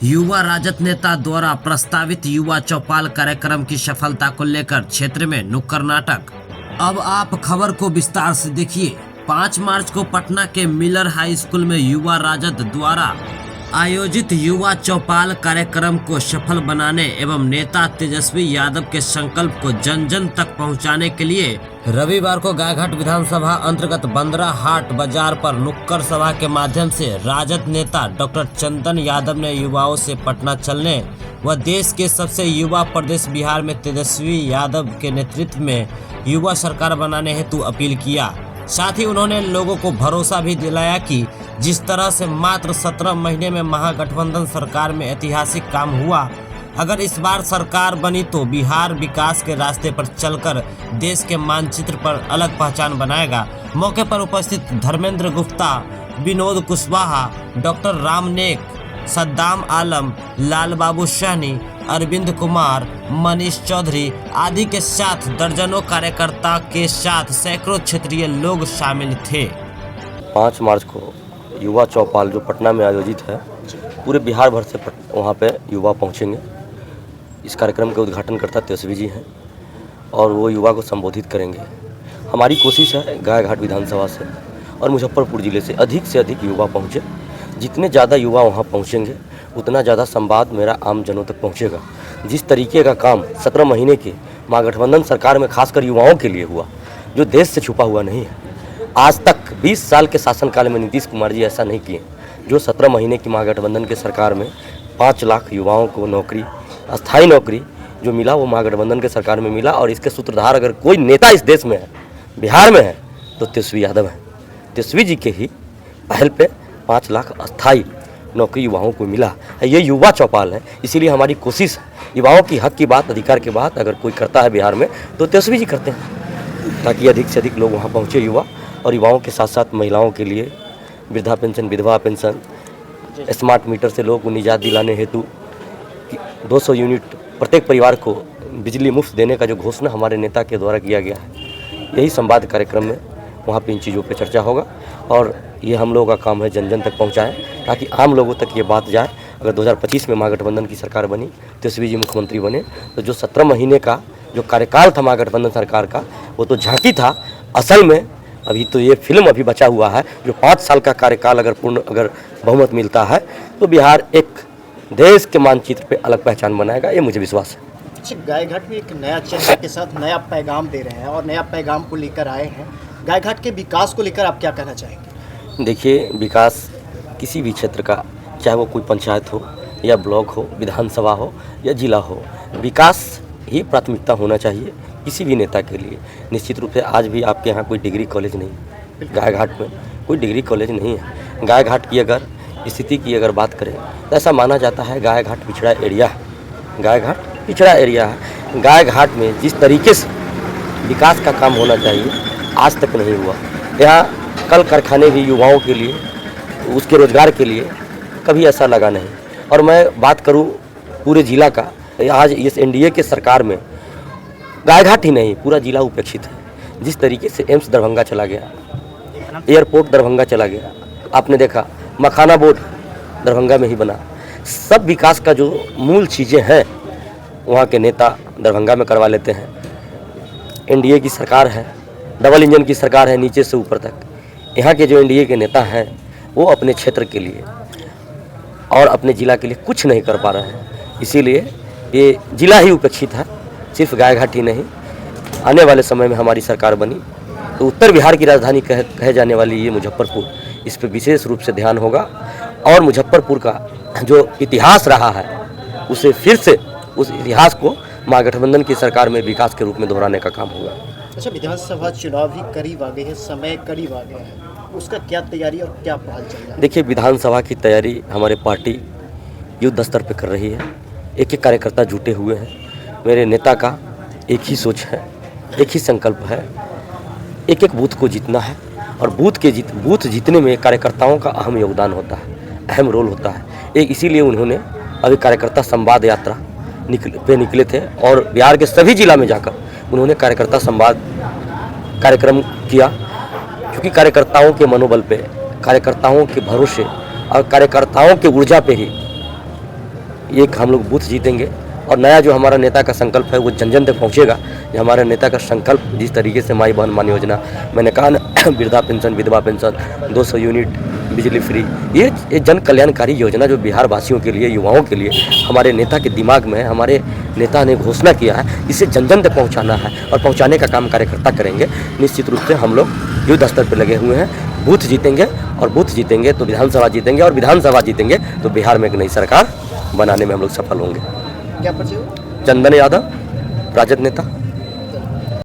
युवा राजद नेता द्वारा प्रस्तावित युवा चौपाल कार्यक्रम की सफलता को लेकर क्षेत्र में नुक्कड़ नाटक। अब आप खबर को विस्तार से देखिए। 5 मार्च को पटना के मिलर हाई स्कूल में युवा राजद द्वारा आयोजित युवा चौपाल कार्यक्रम को सफल बनाने एवं नेता तेजस्वी यादव के संकल्प को जन जन तक पहुंचाने के लिए रविवार को गायघाट विधानसभा अंतर्गत बंदरा हाट बाजार पर नुक्कड़ सभा के माध्यम से राजद नेता डॉक्टर चंदन यादव ने युवाओं से पटना चलने व देश के सबसे युवा प्रदेश बिहार में तेजस्वी यादव के नेतृत्व में युवा सरकार बनाने हेतु अपील किया। साथ ही उन्होंने लोगों को भरोसा भी दिलाया कि जिस तरह से मात्र 17 महीने में महागठबंधन सरकार में ऐतिहासिक काम हुआ, अगर इस बार सरकार बनी तो बिहार विकास के रास्ते पर चलकर देश के मानचित्र पर अलग पहचान बनाएगा। मौके पर उपस्थित धर्मेंद्र गुप्ता, विनोद कुशवाहा, डॉक्टर रामनेक, सद्दाम आलम, लाल बाबू सहनी, अरविंद कुमार, मनीष चौधरी आदि के साथ दर्जनों कार्यकर्ता के साथ सैकड़ों क्षेत्रीय लोग शामिल थे। 5 मार्च को युवा चौपाल जो पटना में आयोजित है, पूरे बिहार भर से वहाँ पे युवा पहुँचेंगे। इस कार्यक्रम के उद्घाटनकर्ता तेजस्वी जी हैं और वो युवा को संबोधित करेंगे। हमारी कोशिश है गायघाट विधानसभा से और मुजफ्फरपुर ज़िले से अधिक युवा पहुँचे। जितने ज़्यादा युवा वहाँ पहुँचेंगे उतना ज़्यादा संवाद मेरा आम जनों तक पहुँचेगा। जिस तरीके का काम 17 महीने के महागठबंधन सरकार में खासकर युवाओं के लिए हुआ, जो देश से छुपा हुआ नहीं है। आज तक 20 साल के शासनकाल में नीतीश कुमार जी ऐसा नहीं किए। जो 17 महीने की महागठबंधन के सरकार में 5 लाख युवाओं को नौकरी, अस्थायी नौकरी जो मिला, वो महागठबंधन के सरकार में मिला। और इसके सूत्रधार अगर कोई नेता इस देश में है, बिहार में है, तो तेजस्वी यादव है। तेजस्वी जी के ही पहल पे 5 लाख अस्थायी नौकरी युवाओं को मिला है। ये युवा चौपाल है। इसीलिए हमारी कोशिश है युवाओं की हक की बात, अधिकार की बात अगर कोई करता है बिहार में तो तेजस्वी जी करते हैं, ताकि अधिक से अधिक लोग वहाँ पहुँचे युवा। और युवाओं के साथ साथ महिलाओं के लिए वृद्धा पेंशन, विधवा पेंशन, स्मार्ट मीटर से लोगों को निजात दिलाने हेतु 200 यूनिट प्रत्येक परिवार को बिजली मुफ्त देने का जो घोषणा हमारे नेता के द्वारा किया गया है, यही संवाद कार्यक्रम में वहाँ पे इन चीज़ों पे चर्चा होगा। और ये हम लोगों का काम है जन जन तक पहुँचाएं, ताकि आम लोगों तक ये बात जाए। अगर 2025 में महागठबंधन की सरकार बनी, तेजस्वी जी मुख्यमंत्री बने, तो जो 17 महीने का जो कार्यकाल था महागठबंधन सरकार का, वो तो झांकी था। असल में अभी तो ये फिल्म अभी बचा हुआ है। जो 5 साल का कार्यकाल अगर बहुमत मिलता है तो बिहार एक देश के मानचित्र पे अलग पहचान बनाएगा, ये मुझे विश्वास है। गायघाट में एक नया चेहरे के साथ नया पैगाम दे रहे हैं और नया पैगाम को लेकर आए हैं। गायघाट के विकास को लेकर आप क्या कहना चाहेंगे? देखिए, विकास किसी भी क्षेत्र का, चाहे वो कोई पंचायत हो या ब्लॉक हो, विधानसभा हो या जिला हो, विकास ही प्राथमिकता होना चाहिए किसी भी नेता के लिए। निश्चित रूप से आज भी आपके यहाँ कोई डिग्री कॉलेज नहीं, गायघाट में कोई डिग्री कॉलेज नहीं है। गायघाट की अगर स्थिति की अगर बात करें तो ऐसा माना जाता है गायघाट पिछड़ा एरिया है। गायघाट पिछड़ा एरिया है। गायघाट में जिस तरीके से विकास का काम होना चाहिए आज तक नहीं हुआ। यहाँ कल कारखाने भी युवाओं के लिए, उसके रोजगार के लिए कभी ऐसा लगा नहीं। और मैं बात करूँ पूरे ज़िला का, आज इस एनडीए के सरकार में गायघाट ही नहीं पूरा ज़िला उपेक्षित है। जिस तरीके से एम्स दरभंगा चला गया, एयरपोर्ट दरभंगा चला गया, आपने देखा मखाना बोर्ड दरभंगा में ही बना। सब विकास का जो मूल चीज़ें हैं वहाँ के नेता दरभंगा में करवा लेते हैं। एनडीए की सरकार है, डबल इंजन की सरकार है नीचे से ऊपर तक। यहाँ के जो एनडीए के नेता हैं वो अपने क्षेत्र के लिए और अपने ज़िला के लिए कुछ नहीं कर पा रहे हैं। इसीलिए ये ज़िला ही उपेक्षित है, सिर्फ गायघाट ही नहीं। आने वाले समय में हमारी सरकार बनी तो उत्तर बिहार की राजधानी कहे जाने वाली ये मुजफ्फरपुर, इस पर विशेष रूप से ध्यान होगा। और मुजफ्फरपुर का जो इतिहास रहा है उसे फिर से उस इतिहास को महागठबंधन की सरकार में विकास के रूप में दोहराने का काम होगा। अच्छा, विधानसभा चुनाव भी करीब आ गए हैं, समय करीब आ गया है, उसका क्या तैयारी और क्या पहल चल रहा है? देखिए, विधानसभा की तैयारी हमारे पार्टी युद्ध स्तर पर कर रही है। एक एक कार्यकर्ता जुटे हुए हैं। मेरे नेता का एक ही सोच है, एक ही संकल्प है, एक एक बूथ को जीतना है। और बूथ जीतने में कार्यकर्ताओं का अहम योगदान होता है, अहम रोल होता है। एक इसीलिए उन्होंने अभी कार्यकर्ता संवाद यात्रा निकले थे और बिहार के सभी जिला में जाकर उन्होंने कार्यकर्ता संवाद कार्यक्रम किया। क्योंकि कार्यकर्ताओं के मनोबल पे, कार्यकर्ताओं के भरोसे और कार्यकर्ताओं के ऊर्जा पे ही ये हम लोग बूथ जीतेंगे और नया जो हमारा नेता का संकल्प है वो जन जन तक पहुँचेगा। ये हमारे नेता का संकल्प जिस तरीके से माई बहन मान योजना, मैंने कहा ना, वृद्धा पेंशन, विधवा पेंशन, 200 यूनिट बिजली फ्री, ये जन कल्याणकारी योजना जो बिहार वासियों के लिए, युवाओं के लिए हमारे नेता के दिमाग में है, हमारे नेता ने घोषणा किया है, इसे जन जन तक पहुँचाना है और पहुँचाने का काम कार्यकर्ता करेंगे। निश्चित रूप से हम लोग युद्ध स्तर पर लगे हुए हैं। बूथ जीतेंगे और बूथ जीतेंगे तो विधानसभा जीतेंगे और विधानसभा जीतेंगे तो बिहार में एक नई सरकार बनाने में हम लोग सफल होंगे। क्या परिचय? चंदन यादव, राजद नेता।